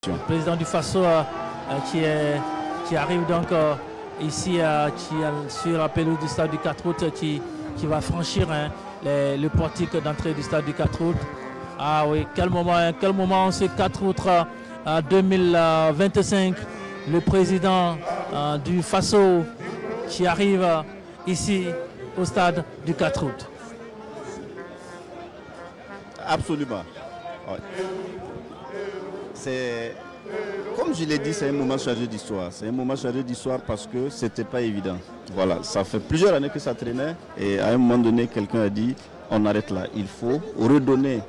Le président du Faso qui arrive donc ici sur la pelouse du stade du 4 août qui va franchir le portique d'entrée du stade du 4 août. Ah oui, quel moment ce 4 août 2025, le président du Faso qui arrive ici au stade du 4 août. Absolument. Ouais. C'est, comme je l'ai dit, c'est un moment chargé d'histoire. C'est un moment chargé d'histoire parce que c'était pas évident. Voilà, ça fait plusieurs années que ça traînait et à un moment donné, quelqu'un a dit on arrête là. Il faut redonner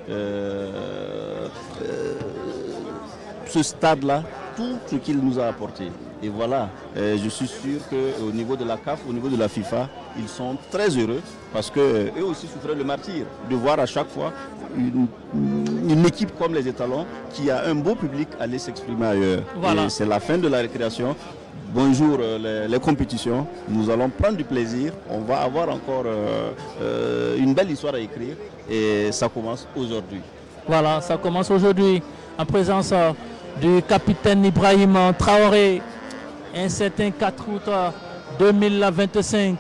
ce stade-là tout ce qu'il nous a apporté. Et voilà, je suis sûr qu'au niveau de la CAF, au niveau de la FIFA, ils sont très heureux parce qu'eux aussi souffraient le martyre de voir à chaque fois une équipe comme les Étalons qui a un beau public aller s'exprimer ailleurs. Voilà. Et c'est la fin de la récréation. Bonjour les compétitions, nous allons prendre du plaisir, on va avoir encore une belle histoire à écrire et ça commence aujourd'hui. Voilà, ça commence aujourd'hui en présence du capitaine Ibrahim Traoré, un certain 4 août 2025,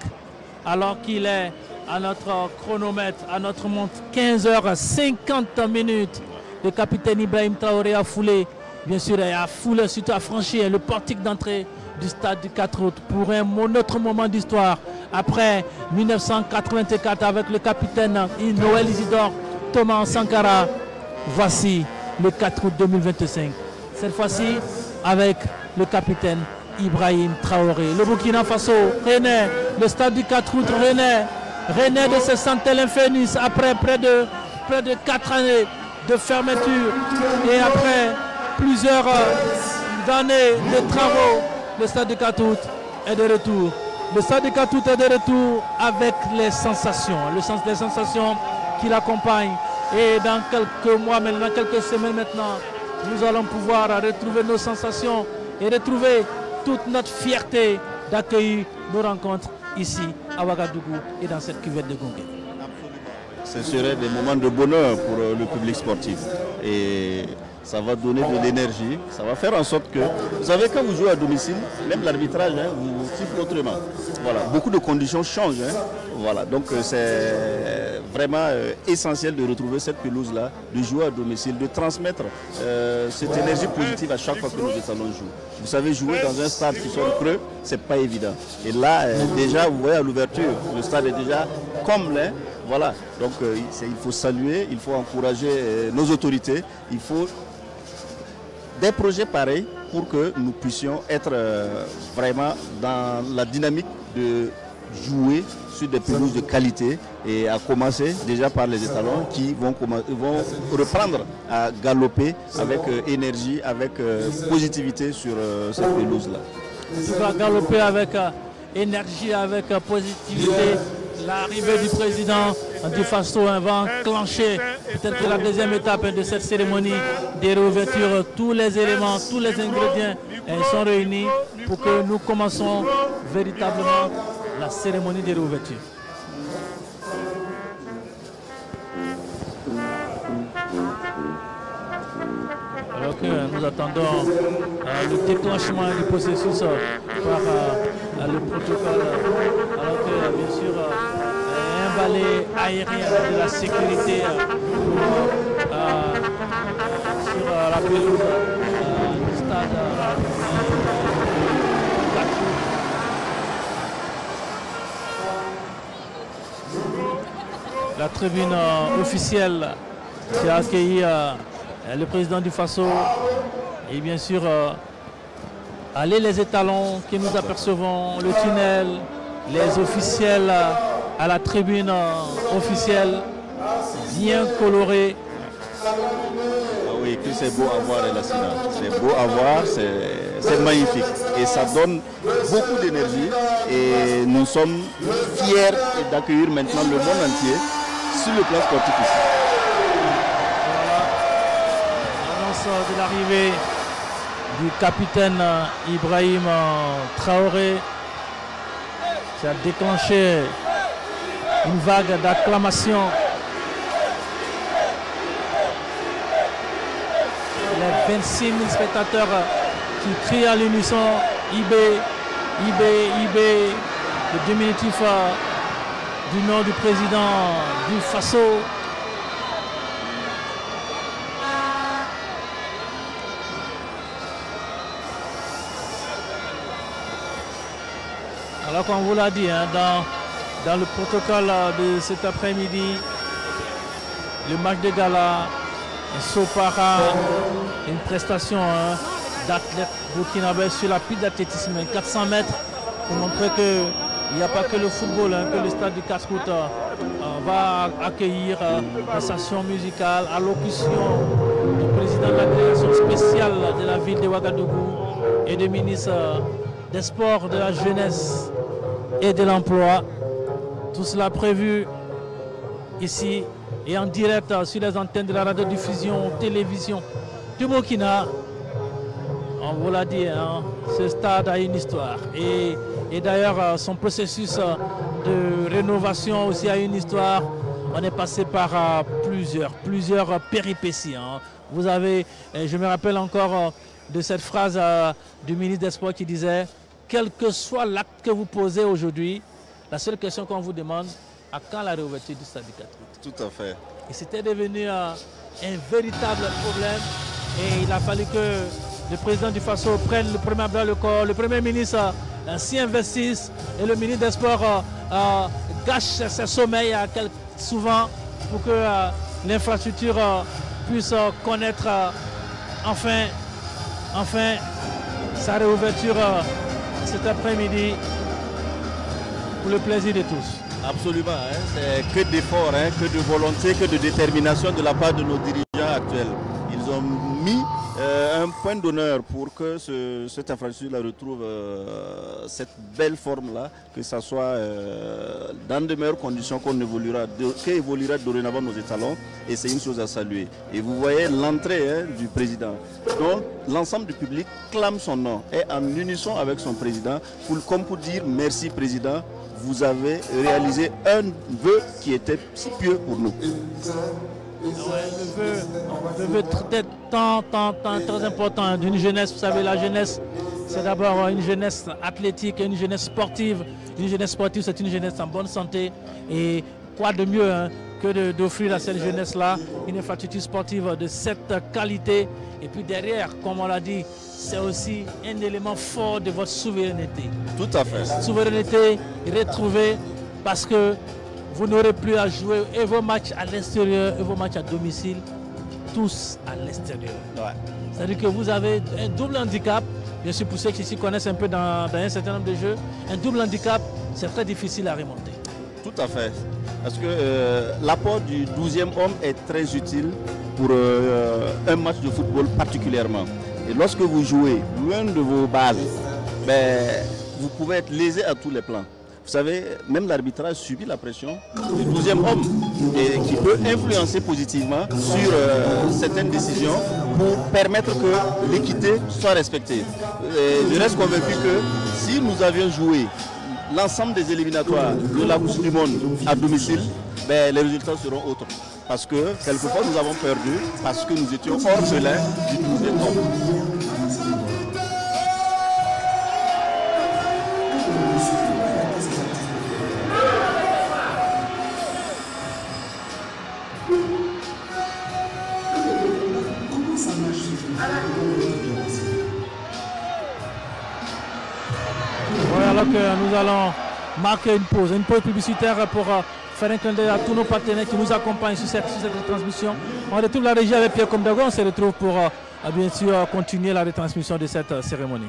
alors qu'il est à notre chronomètre, à notre montre 15h50. Le capitaine Ibrahim Traoré a foulé, bien sûr, surtout a franchi le portique d'entrée du stade du 4 août pour un autre moment d'histoire. Après 1984 avec le capitaine Noël Isidore Thomas Sankara, voici le 4 août 2025. Cette fois-ci avec le capitaine Ibrahim Traoré. Le Burkina Faso renaît, le stade du 4 août renaît de ce Santel Infernus après près de 4 années de fermeture et après plusieurs années de travaux. Le stade du 4 août est de retour. Le stade du 4 août est de retour avec les sensations qui l'accompagnent. Et dans quelques mois, maintenant, quelques semaines maintenant, nous allons pouvoir retrouver nos sensations et retrouver toute notre fierté d'accueillir nos rencontres ici à Ouagadougou et dans cette cuvette de Gongué. Ce serait des moments de bonheur pour le public sportif. Et ça va donner de l'énergie, ça va faire en sorte que, vous savez, quand vous jouez à domicile, même l'arbitrage, vous siffle autrement. Voilà, beaucoup de conditions changent. Voilà, donc c'est vraiment essentiel de retrouver cette pelouse-là, de jouer à domicile, de transmettre cette énergie positive à chaque fois que nous allons jouer. Vous savez, jouer dans un stade qui sonne creux, c'est pas évident. Et là, déjà, vous voyez à l'ouverture, le stade est déjà comble. Voilà, donc il faut saluer, il faut encourager nos autorités, il faut des projets pareils pour que nous puissions être vraiment dans la dynamique de jouer sur des pelouses de qualité et à commencer déjà par les Étalons qui vont reprendre à galoper avec énergie, avec positivité sur cette pelouse-là. Tu vas galoper avec énergie, avec positivité. L'arrivée du président du Faso va enclencher peut-être que la deuxième étape de cette cérémonie de réouverture. Tous les éléments, tous les ingrédients sont réunis pour que nous commençons véritablement la cérémonie de réouverture. Alors que nous attendons le déclenchement du processus par le protocole, alors que bien sûr un balai aérien de la sécurité sur la pelouse du stade la tribune officielle qui a accueilli le président du Faso et bien sûr allez les étalons que nous apercevons, le tunnel, les officiels à la tribune officielle bien colorée. Ah oui, que c'est beau à voir, Elassina. C'est beau à voir, c'est magnifique et ça donne beaucoup d'énergie et nous sommes fiers d'accueillir maintenant le monde entier sur le plan sportif ici. De l'arrivée du capitaine Ibrahim Traoré qui a déclenché une vague d'acclamation. les 26 000 spectateurs qui crient à l'unisson IB, IB, IB, le diminutif du nom du président du Faso. Alors qu'on vous l'a dit, hein, dans le protocole de cet après-midi, le match de gala, un saut para, une prestation d'athlète burkinabé sur la piste d'athlétisme, 400 mètres, pour montrer qu'il n'y a pas que le football, hein, que le stade du Casse-Croûte va accueillir prestation musicale, allocution du président de la délégation spéciale de la ville de Ouagadougou et du ministre des Sports, de la Jeunesse et de l'Emploi. Tout cela prévu ici et en direct sur les antennes de la radiodiffusion télévision du Burkina. On vous l'a dit, hein, ce stade a une histoire. Et d'ailleurs, son processus de rénovation aussi a une histoire. On est passé par plusieurs péripéties. Hein. Vous avez, je me rappelle encore de cette phrase du ministre des Sports qui disait « Quel que soit l'acte que vous posez aujourd'hui, la seule question qu'on vous demande, à quand la réouverture du stade du 4 août ?» Tout à fait. Et c'était devenu un véritable problème. Et il a fallu que le président du Faso prenne le premier à bras le corps, le premier ministre s'y investisse et le ministre des Sports gâche ses sommeils souvent pour que l'infrastructure puisse connaître enfin sa réouverture cet après-midi pour le plaisir de tous. Absolument, hein. C'est que d'efforts, hein, que de volonté, que de détermination de la part de nos dirigeants actuels. Ils ont mis un point d'honneur pour que cette infrastructure retrouve cette belle forme-là, que ce soit dans de meilleures conditions qu'évoluera dorénavant nos étalons, et c'est une chose à saluer. Et vous voyez l'entrée du président. Donc l'ensemble du public clame son nom, est en unisson avec son président, comme pour dire merci président, vous avez réalisé un vœu qui était si pieux pour nous. Le vœu très important d'une jeunesse. Vous savez, la jeunesse, c'est d'abord une jeunesse athlétique, une jeunesse sportive. Une jeunesse sportive, c'est une jeunesse en bonne santé. Et quoi de mieux que d'offrir à cette jeunesse-là une infrastructure sportive de cette qualité. Et puis derrière, comme on l'a dit, c'est aussi un élément fort de votre souveraineté. Tout à fait. Souveraineté retrouvée parce que vous n'aurez plus à jouer et vos matchs à l'extérieur et vos matchs à domicile, tous à l'extérieur. Ouais. C'est-à-dire que vous avez un double handicap, bien sûr pour ceux qui s'y connaissent un peu dans un certain nombre de jeux, un double handicap, c'est très difficile à remonter. Tout à fait. Parce que l'apport du 12e homme est très utile pour un match de football particulièrement. Et lorsque vous jouez loin de vos bases, vous pouvez être lésé à tous les plans. Vous savez, même l'arbitrage subit la pression du 12e homme et qui peut influencer positivement sur certaines décisions pour permettre que l'équité soit respectée. Et je reste convaincu que si nous avions joué l'ensemble des éliminatoires de la Coupe du Monde à domicile, les résultats seront autres. Parce que quelquefois nous avons perdu parce que nous étions orphelins du 12e homme. Alors que nous allons marquer une pause publicitaire pour faire un clin d'œil à tous nos partenaires qui nous accompagnent sur cette retransmission. On retrouve la régie avec Pierre Comdago, on se retrouve pour bien sûr continuer la retransmission de cette cérémonie.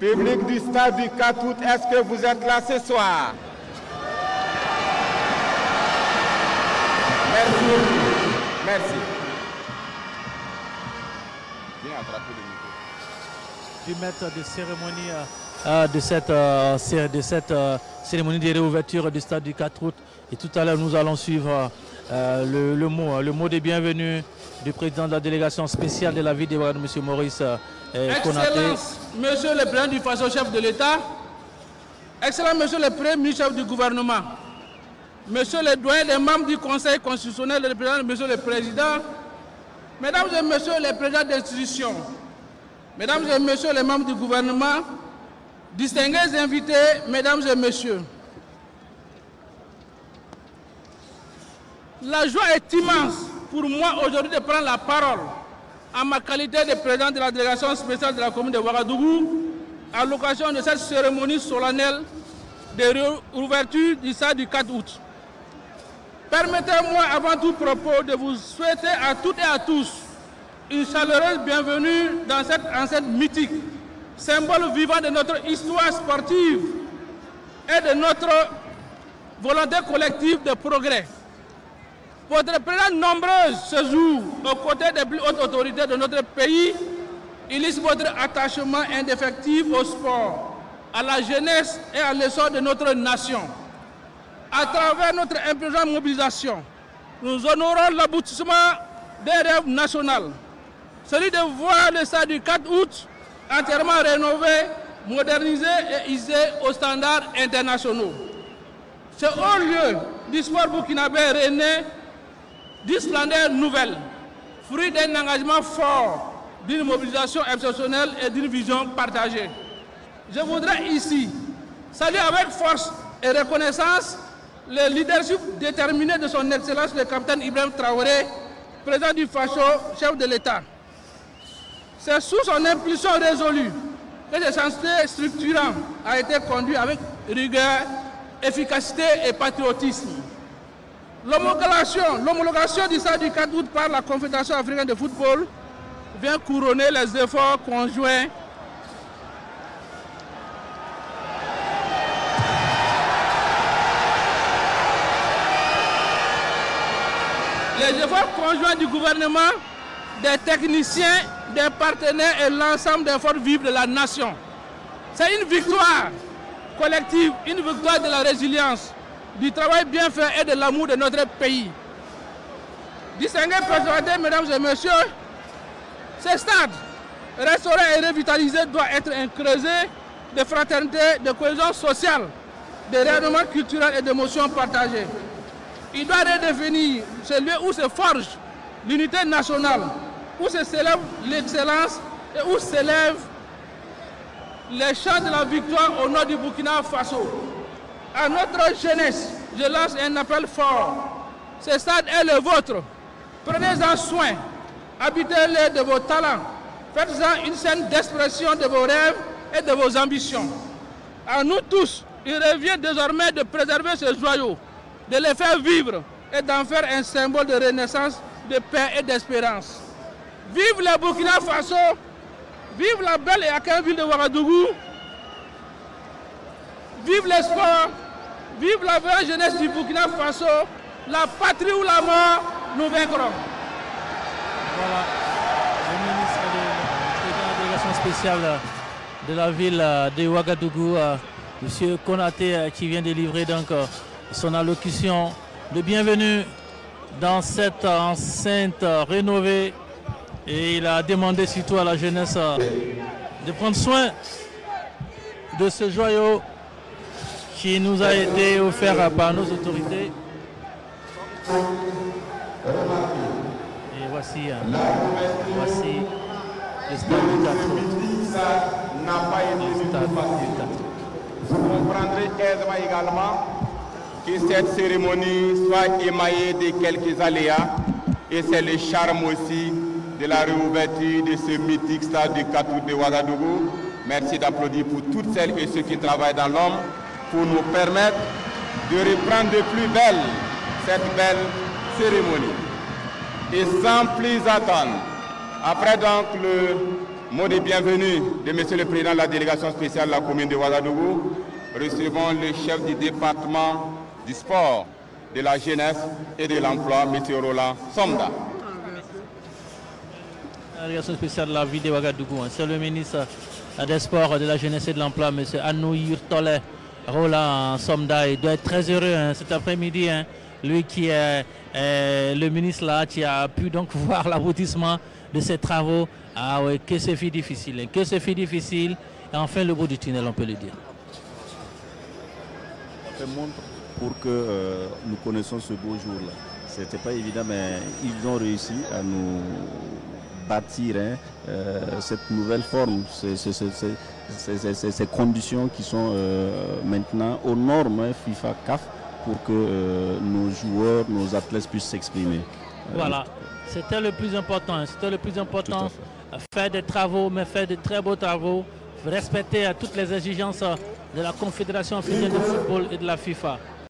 Public du stade du 4 août, est-ce que vous êtes là ce soir? Merci. Merci. Viens attraper le micro. Du maître de cérémonie de cette cérémonie de réouverture du stade du 4 août. Et tout à l'heure, nous allons suivre le mot de bienvenue du président de la délégation spéciale de la ville de Ouagadougou, M. Maurice Konaté. Excellence, Monsieur le Président du Faso, chef de l'État, Excellent Monsieur le Premier ministre chef du gouvernement, Monsieur le doyen des membres du Conseil constitutionnel, le président, Monsieur le Président, Mesdames et Messieurs les présidents d'institutions, Mesdames et Messieurs les membres du gouvernement, distingués invités, Mesdames et Messieurs, la joie est immense pour moi aujourd'hui de prendre la parole en ma qualité de président de la délégation spéciale de la commune de Ouagadougou à l'occasion de cette cérémonie solennelle de réouverture du stade du 4 août. Permettez-moi avant tout propos de vous souhaiter à toutes et à tous une chaleureuse bienvenue dans cette enceinte mythique, symbole vivant de notre histoire sportive et de notre volonté collective de progrès. Votre présence nombreuse ce jour aux côtés des plus hautes autorités de notre pays illustre votre attachement indéfectible au sport, à la jeunesse et à l'essor de notre nation. À travers notre impressionnante mobilisation, nous honorons l'aboutissement des rêves nationaux, celui de voir le stade du 4 août entièrement rénové, modernisé et hissé aux standards internationaux. Ce haut lieu du sport burkinabé est né d'une splendeur nouvelle, fruit d'un engagement fort, d'une mobilisation exceptionnelle et d'une vision partagée. Je voudrais ici saluer avec force et reconnaissance le leadership déterminé de son Excellence le capitaine Ibrahim Traoré, président du Faso, chef de l'État. C'est sous son impulsion résolue que le chantier structurant a été conduit avec rigueur, efficacité et patriotisme. L'homologation du stade du 4 août par la Confédération africaine de football vient couronner les efforts conjoints du gouvernement, des techniciens, des partenaires et l'ensemble des forces vives de la nation. C'est une victoire collective, une victoire de la résilience, du travail bien fait et de l'amour de notre pays. Distingués personnalités, mesdames et messieurs, ce stade, restauré et revitalisé, doit être un creuset de fraternité, de cohésion sociale, de rayonnement culturel et d'émotions partagées. Il doit redéfinir ce lieu où se forge l'unité nationale, où se célèbre l'excellence et où s'élèvent les chants de la victoire au nord du Burkina Faso. À notre jeunesse, je lance un appel fort. Ce stade est le vôtre. Prenez-en soin. Habitez-le de vos talents. Faites-en une scène d'expression de vos rêves et de vos ambitions. À nous tous, il revient désormais de préserver ce joyau, de les faire vivre et d'en faire un symbole de renaissance, de paix et d'espérance. Vive le Burkina Faso, vive la belle et accueillante ville de Ouagadougou, vive le sport, vive la vraie jeunesse du Burkina Faso, la patrie ou la mort, nous vaincrons. Voilà, le ministre de la délégation spéciale de la ville de Ouagadougou, M. Konaté, qui vient de livrer donc son allocution de bienvenue dans cette enceinte rénovée, et il a demandé surtout à la jeunesse de prendre soin de ce joyau qui nous a été offert par nos autorités. Et voici le stade du 4 août. N'a pas été Vous comprendrez aisément également que cette cérémonie soit émaillée de quelques aléas, et c'est le charme aussi de la réouverture de ce mythique stade du 4 août de Ouagadougou. Merci d'applaudir pour toutes celles et ceux qui travaillent dans l'ombre pour nous permettre de reprendre de plus belle cette belle cérémonie. Et sans plus attendre, après donc Mot de bienvenue de Monsieur le Président de la délégation spéciale de la commune de Ouagadougou. Recevons le chef du département du sport, de la jeunesse et de l'emploi, M. Roland Somda. La délégation spéciale de la ville de Ouagadougou, c'est le ministre des Sports, de la jeunesse et de l'emploi, M. Anouir Tole Roland Somda. Il doit être très heureux cet après-midi. Lui qui est le ministre là, qui a pu donc voir l'aboutissement de ces travaux. Ah oui, que ce fut difficile, que ce fut difficile. Et enfin le bout du tunnel, on peut le dire. Ça montre pour que nous connaissons ce beau jour-là. C'était pas évident, mais ils ont réussi à nous bâtir cette nouvelle forme, ces conditions qui sont maintenant aux normes FIFA CAF pour que nos joueurs, nos athlètes puissent s'exprimer. Voilà, c'était le plus important. C'était le plus important. Faire des travaux, mais faire de très beaux travaux, respecter toutes les exigences de la Confédération africaine de football et de la FIFA.